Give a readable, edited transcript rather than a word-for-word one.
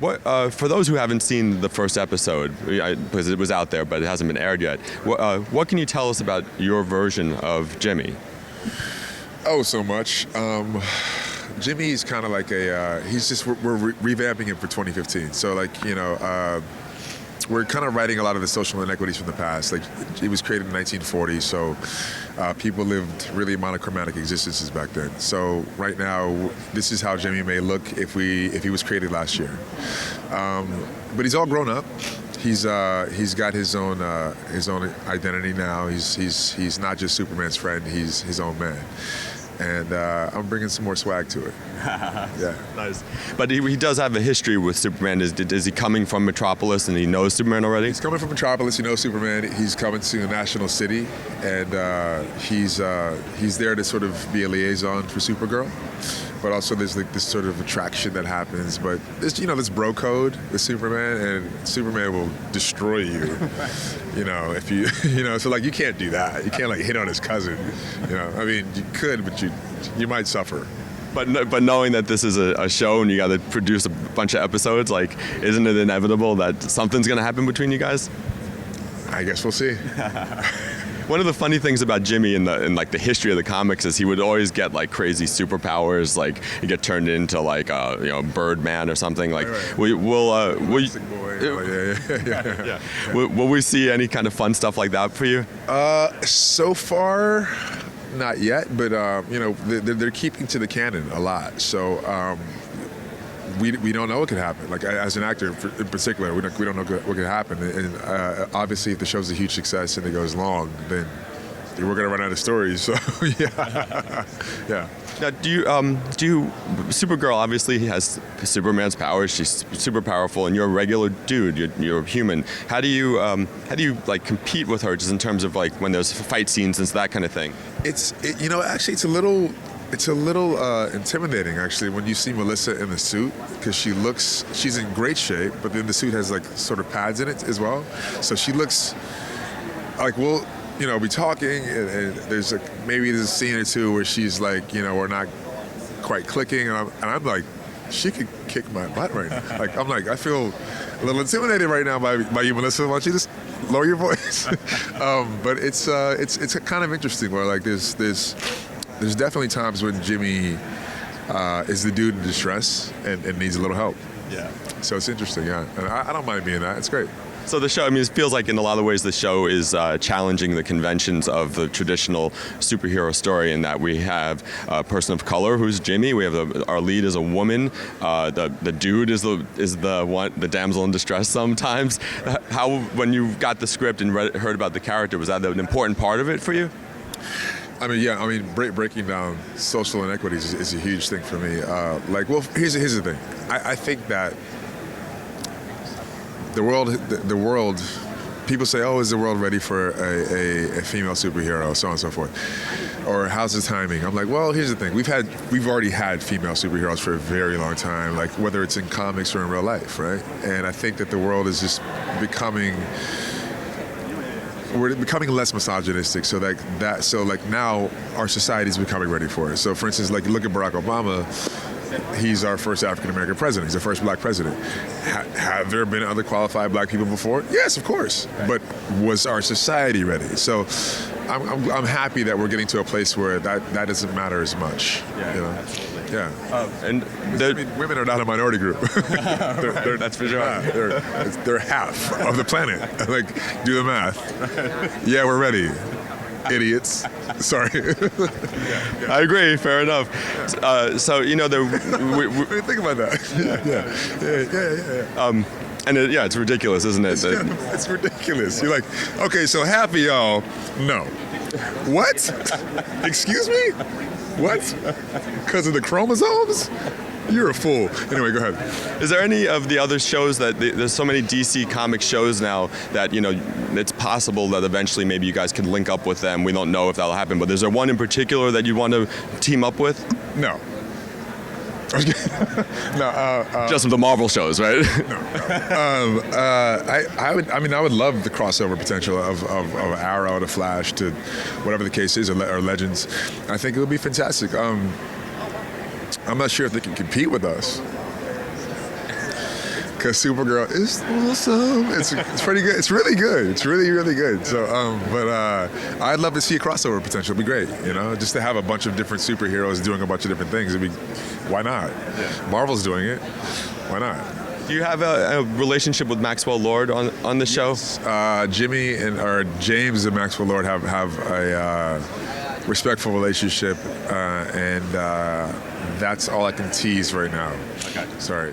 For those who haven't seen the first episode, because it was out there but it hasn't been aired yet, what can you tell us about your version of Jimmy? Oh, so much. Jimmy's kind of like we're revamping him for 2015. So we're kind of writing a lot of the social inequities from the past. Like, it was created in 1940, so people lived really monochromatic existences back then. So right now, this is how Jimmy may look if he was created last year. But he's all grown up. He's got his own identity now. He's not just Superman's friend. He's his own man. And I'm bringing some more swag to it. Yeah. Nice. But he does have a history with Superman. Is he coming from Metropolis and he knows Superman already? He's coming from Metropolis. He knows Superman. He's coming to a national city, and he's there to sort of be a liaison for Supergirl. But also there's like this sort of attraction that happens. But there's this bro code with Superman, and Superman will destroy you. If you so like you can't do that. You can't like hit on his cousin. I mean you could, but you might suffer. But knowing that this is a show and you got to produce a bunch of episodes, like, isn't it inevitable that something's going to happen between you guys? I guess we'll see. One of the funny things about Jimmy in the history of the comics is he would always get like crazy superpowers, like he'd get turned into like Birdman or something. Like, right. Will we see any kind of fun stuff like that for you? So far, not yet, but they're keeping to the canon a lot. So we don't know what could happen. Like, as an actor in particular, we don't know what could happen. And obviously, if the show's a huge success and it goes long, then we're gonna run out of stories. So yeah, yeah. Now, do you Supergirl obviously has Superman's powers. She's super powerful, and you're a regular dude. You're human. How do you like compete with her, just in terms of like when there's fight scenes and that kind of thing? Actually, it's a little intimidating, actually, when you see Melissa in the suit, because she's in great shape, but then the suit has like sort of pads in it as well. So she looks like we'll be talking, and there's maybe there's a scene or two where she's like, we're not quite clicking, and I'm like, she could kick my butt right now. Like, I'm like, I feel a little intimidated right now by you, Melissa. Why don't you just lower your voice? But it's kind of interesting where like there's definitely times when Jimmy is the dude in distress and needs a little help. Yeah. So it's interesting, yeah. And I don't mind being that. It's great. So the show, it feels like in a lot of ways the show is challenging the conventions of the traditional superhero story, in that we have a person of color who's Jimmy. We have our lead is a woman. The dude is the damsel in distress sometimes. How, when you got the script and heard about the character, was that an important part of it for you? Breaking down social inequities is a huge thing for me. Here's the thing. I think that the world, people say, oh, is the world ready for a female superhero, so on and so forth, or how's the timing? I'm like, well, here's the thing. We've already had female superheroes for a very long time, like whether it's in comics or in real life, right? And I think that the world is just we're becoming less misogynistic, so now our society is becoming ready for it. So, for instance, like, look at Barack Obama. He's our first African-American president. He's the first black president. Have there been other qualified black people before? Yes, of course. But was our society ready? So I'm happy that we're getting to a place where that doesn't matter as much. Yeah, absolutely. Yeah. Women are not a minority group. That's for sure. They're half of the planet. Like, do the math. Yeah, we're ready. Idiots. Sorry. I agree. Fair enough. Think about that. Yeah. It's ridiculous, isn't it? It's ridiculous. You're like, okay, so half of y'all, no. What? Excuse me? What? Because of the chromosomes? You're a fool. Anyway, go ahead. Is there any of the other shows that there's so many DC comic shows now that it's possible that eventually maybe you guys could link up with them? We don't know if that'll happen, but is there one in particular that you want to team up with? No. Just the Marvel shows, right? No. I would love the crossover potential of Arrow to Flash to whatever the case is, or Legends. I think it would be fantastic. I'm not sure if they can compete with us. because Supergirl is awesome. It's pretty good. It's really good. It's really, really good. So, I'd love to see a crossover potential. It'd be great, you know, just to have a bunch of different superheroes doing a bunch of different things. Why not? Yeah. Marvel's doing it. Why not? Do you have a relationship with Maxwell Lord on the show? James and Maxwell Lord have a respectful relationship, and that's all I can tease right now. Okay. Sorry.